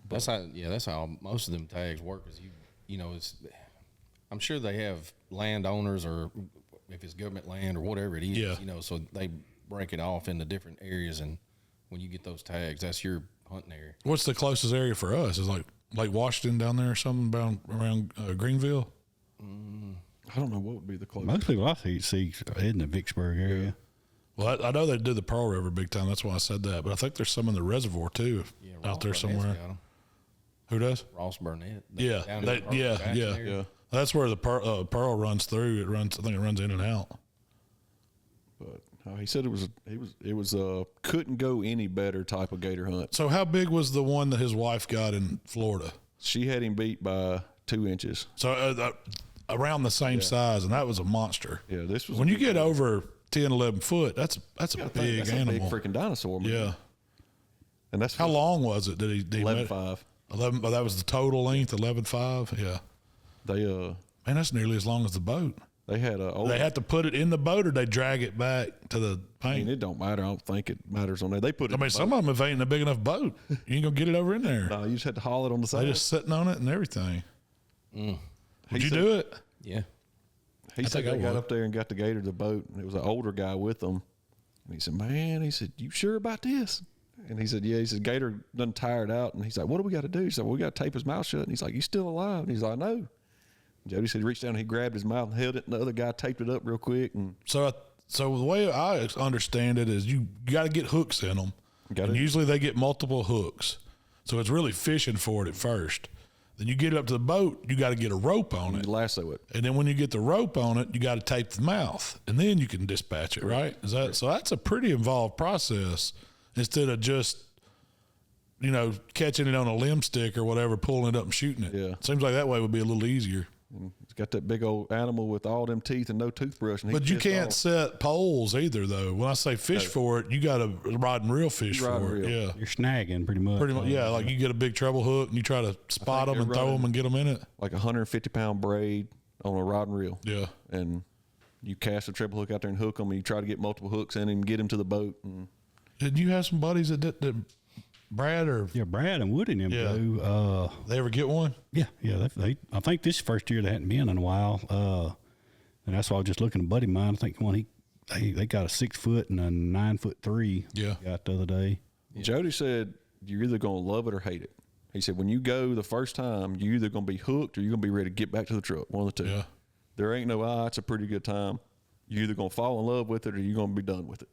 That's how most of them tags work. Is it's. I'm sure they have landowners, or if it's government land or whatever it is. Yeah. So they break it off into different areas, and when you get those tags, that's your hunting area. What's the closest area for us? Is like Washington down there or something around Greenville? I don't know what would be the closest. Most people I see in the Vicksburg area. Well, I know they do the Pearl River big time. That's why I said that. But I think there's some in the reservoir too, out there Ross Burnett's somewhere. got 'em. Who does? Ross Burnett. Yeah, Down in the Pearl Basin area. Yeah. That's where the Pearl runs through. I think it runs in and out. But he said it was couldn't go any better type of gator hunt. So how big was the one that his wife got in Florida? She had him beat by 2 inches. So around the same size, and that was a monster. Yeah, this was When you get over 10, 11 foot, that's a big that's animal. a big freaking dinosaur. Man. Yeah. And that's How long was it? Did he 11.5. 11. But that was the total length. 11.5. Yeah. They Man, that's nearly as long as the boat. they had They had to put it in the boat, or they drag it back to the I mean, paint. it don't matter. I don't think it matters on there. They put it. I mean, some of them, if it ain't a big enough boat, you ain't gonna get it over in there. No, you just had to haul it on the side. They just sitting on it and everything. Would you said- do it? Yeah. He said think I they got would. up there and got the gator to the boat, and it was an older guy with them. And he said, "Man," he said, "You sure about this?" And he said, "Yeah." He said, "Gator done tired out," and he's like, "What do we got to do?" He said, "Well, we got to tape his mouth shut." And he's like, "You still alive?" And he's like, "No." And Jody said he reached down and he grabbed his mouth and held it, and the other guy taped it up real quick. And So the way I understand it is you got to get hooks in them. Got And it. usually they get multiple hooks. So it's really fishing for it at first. Then you get it up to the boat, you got to get a rope on you it. lasso it. And then when you get the rope on it, you got to tape the mouth. And then you can dispatch it, right? So that's a pretty involved process instead of just, catching it on a limb stick or whatever, pulling it up and shooting it. Yeah. Seems like that way would be a little easier. And he's got that big old animal with all them teeth and no toothbrush. And he But you pissed can't off. set poles either, though. When I say fish for it, you got to rod and reel fish Rod for and it. reel. Yeah. You're snagging pretty much. Pretty much, yeah. Like you get a big treble hook and you try to spot them they're and throw them running- and get them in it. like 150-pound braid on a rod and reel. Yeah. And you cast a treble hook out there and hook them, and you try to get multiple hooks in and get him to the boat. And Did you have some buddies that Brad or Yeah, Brad and Woody and them Yeah. go. they ever get one? Yeah. They I think this first year they hadn't been in a while. And that's why I was just looking at a buddy of mine. I think one they got a 6 foot and a 9'3". Yeah. Got the other day. Jody said, "You're either going to love it or hate it." He said, "When you go the first time, you're either going to be hooked or you're going to be ready to get back to the truck. One of the two. Yeah. There ain't no, it's a pretty good time. You're either going to fall in love with it or you're going to be done with it."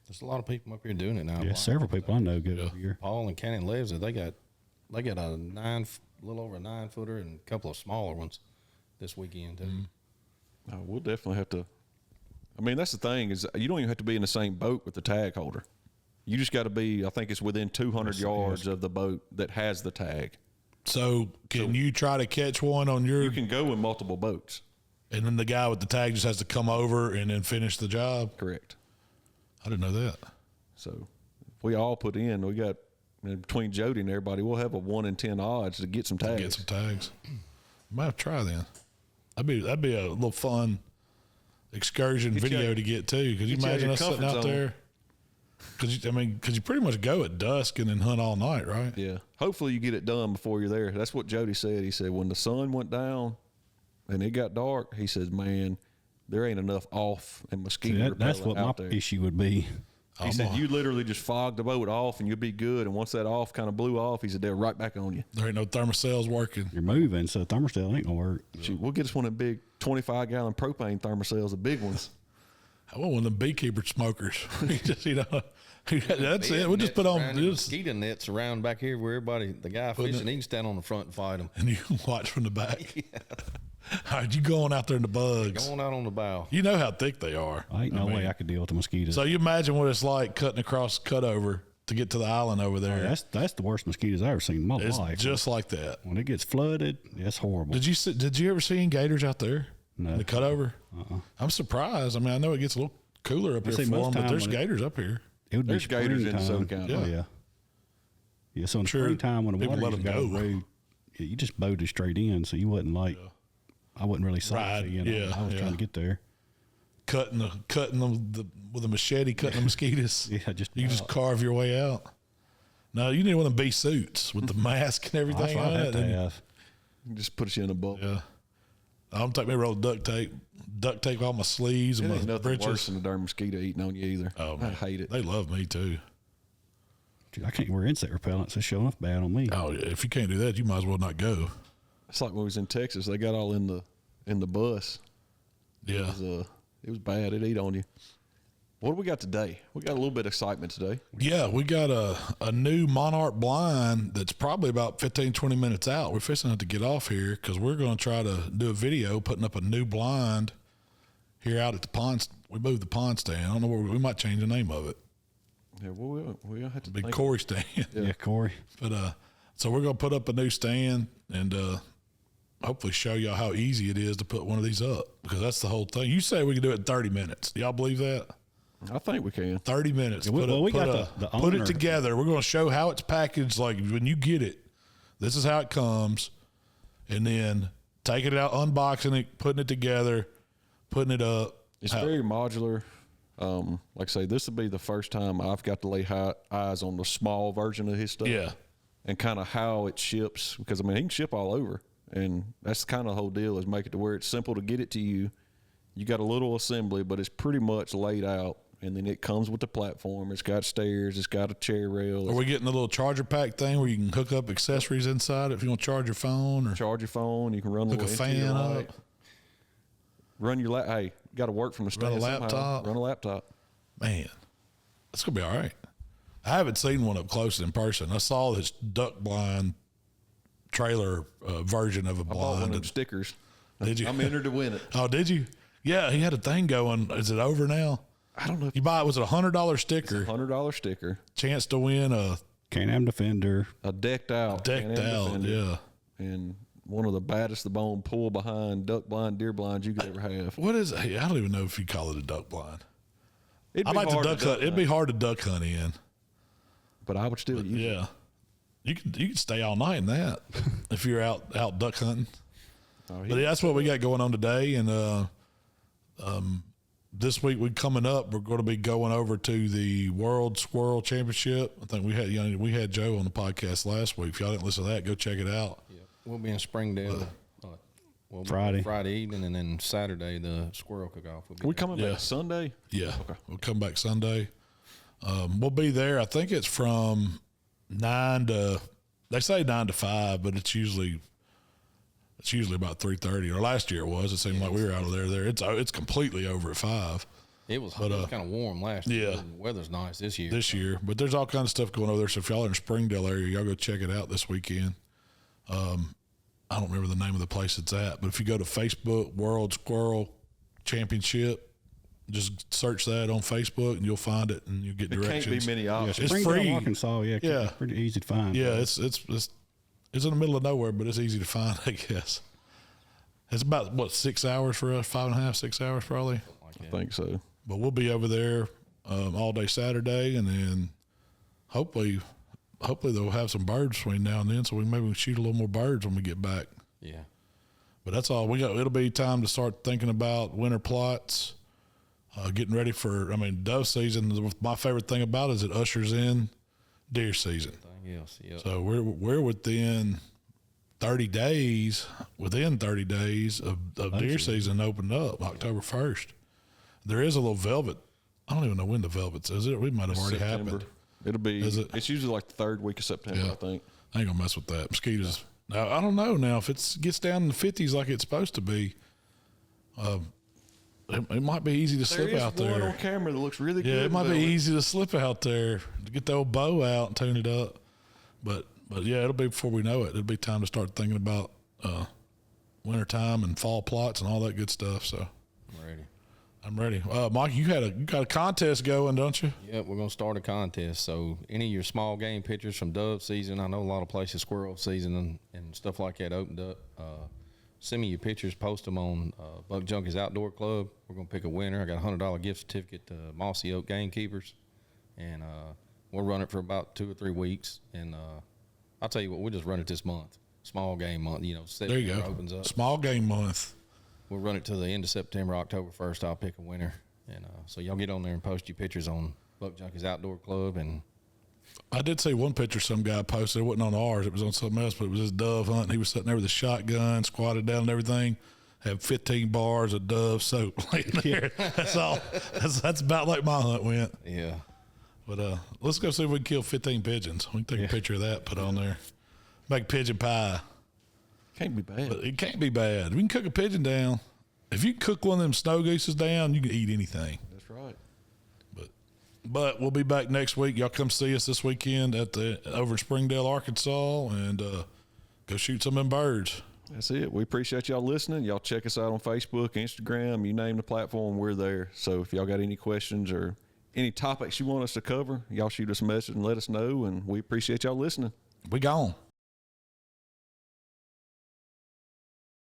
There's a lot of people up here doing it now. Yeah, several people I know go over here. Paul and Cannon lives it. They got a little over a 9 footer and a couple of smaller ones this weekend too. We'll definitely have to. I mean, that's the thing is you don't even have to be in the same boat with the tag holder. You just got to be, I think it's within 200 yards of the boat that has the tag. So can you try to catch one on your? You can go in multiple boats. And then the guy with the tag just has to come over and then finish the job. Correct. I didn't know that. So if we all put in, we got between Jody and everybody, we'll have a 1 in 10 odds to get some tags. Get some tags. Might have to try then. That'd be a little fun excursion video to get too. Could you get you out of imagine your us sitting comfort out zone. there? Because you pretty much go at dusk and then hunt all night, right? Yeah. Hopefully you get it done before you're there. That's what Jody said. He said when the sun went down and it got dark, he says, "Man, there ain't enough off and mosquito See, that's repellent what my out there." issue would be. He said you literally just fog the boat off and you'll be good. And once that off kind of blew off, he said they're right back on you. There ain't no thermocells working. You're moving, so thermostat ain't gonna work. Shoot, we'll get us one of them big 25-gallon propane thermocells, the big ones. I want one of them beekeeper smokers. You just, that's it. We'll just put on this mosquito nets around back here where the guy fishing, he can stand on the front and fight them. and you can watch from the back. All right, you going out there in the bugs. Going out on the bow. You know how thick they are. I ain't no way I could deal with the mosquitoes. So you imagine what it's like cutting across cutover to get to the island over there. That's the worst mosquitoes I've ever seen in my It's life. just like that. When it gets flooded, it's horrible. Did you ever see gators out there? No. In the cutover? I'm surprised. I mean, I know it gets a little cooler up here see for most them, but time there's when gators up here. It would There's be gators in springtime. SoCal. Yeah. Oh, yeah. Yeah, so in Sure, springtime when the people water let just 'em got go. road, you just boated straight in, so you wasn't like, I wasn't really Right, sightseeing. yeah, I was trying to get there. Cutting them with a machete, cutting the mosquitoes. Yeah, just You just carve your way out. No, you need one of them bee suits with the mask and everything That's what on I it. have to and- have. Just puts you in a bubble. Yeah. I'm taking me a roll of duct tape all my sleeves It and ain't my nothing breeches. worse than a darn mosquito eating on you either. Oh, I man. hate it. They love me too. Dude, I can't wear insect repellents. It's showing up bad on me. Oh, yeah. If you can't do that, you might as well not go. It's like when we was in Texas. They got all in the bus. Yeah. It was bad. It'd eat on you. What do we got today? We got a little bit of excitement today. Yeah, we got a new Monarch blind that's probably about 15, 20 minutes out. We're fixing to have to get off here because we're going to try to do a video putting up a new blind here out at the pond. We moved the pond stand. I don't know where we might change the name of it. Yeah, we'll have to Big think. Corey stand. Yeah, Corey. But so we're going to put up a new stand and hopefully show y'all how easy it is to put one of these up because that's the whole thing. You say we can do it in 30 minutes. Do y'all believe that? I think we can. 30 minutes. we got the put it owner. together. We're going to show how it's packaged. Like when you get it, this is how it comes. And then taking it out, unboxing it, putting it together, putting it up. It's very modular. Like I say, this will be the first time I've got to lay eyes on the small version of his stuff. Yeah. And kind of how it ships. Because, I mean, he can ship all over. And that's kind of the whole deal is make it to where it's simple to get it to you. You got a little assembly, but it's pretty much laid out. And then it comes with the platform. It's got stairs. It's got a chair rail. Are we getting a little charger pack thing where you can hook up accessories inside it if you want to charge your phone or Charge your phone. You can run hook a fan up? Run your hey, got to work from the stand. Run a laptop? Somehow. Run a laptop. Man, that's going to be all right. I haven't seen one up close in person. I saw this duck blind trailer version of a I bought one blind. of them stickers. Did you? I'm entered to win it. Oh, did you? Yeah, he had a thing going. Is it over now? I don't know if You buy it, was it $100 sticker? $100 sticker, Chance to win a Can-Am Defender. a decked out, decked Can-Am out, Defender, yeah. and one of the baddest the bone pull behind duck blind, deer blinds you could ever have. What is it? Hey, I don't even know if you call it a duck blind. It'd I be like to hard duck hunt. It'd be hard to duck hunt in. but I would still use it. Yeah. You could stay all night in that if you're out duck hunting. Oh, But yeah, that's what we got going on today. And this week coming up, we're going to be going over to the World Squirrel Championship. I think we had Joe on the podcast last week. If y'all didn't listen to that, go check it out. Yeah. We'll be in Springdale Friday evening, and then Saturday the squirrel cook-off. Will be We there. coming Yeah. back Sunday? Yeah, Okay. we'll come back Sunday. We'll be there. I think it's from 9 to. They say 9 to 5, but it's usually about 3:30. Or last year it was. It seemed like we were out of there. It's completely over at 5 It was kind of warm last year. yeah. The weather's nice this year. this year. But there's all kinds of stuff going over there. So if y'all are in the Springdale area, y'all go check it out this weekend. I don't remember the name of the place it's at, but if you go to Facebook World Squirrel Championship, just search that on Facebook and you'll find it and you'll get There directions. can't be many options. It's Springdale, free. Arkansas. Yeah, Yeah. pretty easy to find. Yeah, it's in the middle of nowhere, but it's easy to find, I guess. It's about 6 hours for us, 5.5, 6 hours probably. I think so. But we'll be over there all day Saturday, and then hopefully they'll have some birds between now and then, so we maybe shoot a little more birds when we get back. Yeah. But that's all we got. It'll be time to start thinking about winter plots, getting ready for. I mean, dove season. My favorite thing about it is it ushers in deer season. Anything else? Yep. So we're within 30 days. Within 30 days of deer season opened up, October 1st. There is a little velvet. I don't even know when the velvet's is. It might have already September. happened. It'll be. Is it? It's usually like the third week of September, Yeah. I think. I ain't gonna mess with that. Mosquitoes. Now I don't know. Now if it gets down in the 50s like it's supposed to be, it might be easy to slip out There is one there. on camera that looks really good. Yeah, it might be Velvet. easy to slip out there to get the old bow out and tune it up. But yeah, it'll be before we know it. It'll be time to start thinking about wintertime and fall plots and all that good stuff. So I'm ready. I'm ready. Mike, you got a contest going, don't you? Yep, we're gonna start a contest. So any of your small game pictures from dove season, I know a lot of places squirrel season and stuff like that opened up. Send me your pictures, post them on Buck Junkies Outdoor Club. We're gonna pick a winner. I got a $100 gift certificate to Mossy Oak Gamekeepers, and we'll run it for about 2 or 3 weeks. And I'll tell you what, we'll just run it this month, small game month. There you go. Opens up. Small game month. We'll run it to the end of September, October 1st. I'll pick a winner, and so y'all get on there and post your pictures on Buck Junkies Outdoor Club. And I did see one picture some guy posted. It wasn't on ours. It was on something else, but it was his dove hunt. He was sitting there with a shotgun, squatted down and everything. Had 15 bars of dove soap laying there. That's all. That's about like my hunt went. yeah, But let's go see if we can kill 15 pigeons. We can take a picture of that, put on there. Make pigeon pie. Can't be bad. But it can't be bad. We can cook a pigeon down. If you cook one of them snow gooses down, you can eat anything. That's right. But we'll be back next week. Y'all come see us this weekend over in Springdale, Arkansas, and go shoot some of them birds. That's it. We appreciate y'all listening. Y'all check us out on Facebook, Instagram. You name the platform, we're there. So if y'all got any questions or any topics you want us to cover, y'all shoot us a message and let us know, and we appreciate y'all listening. We gone.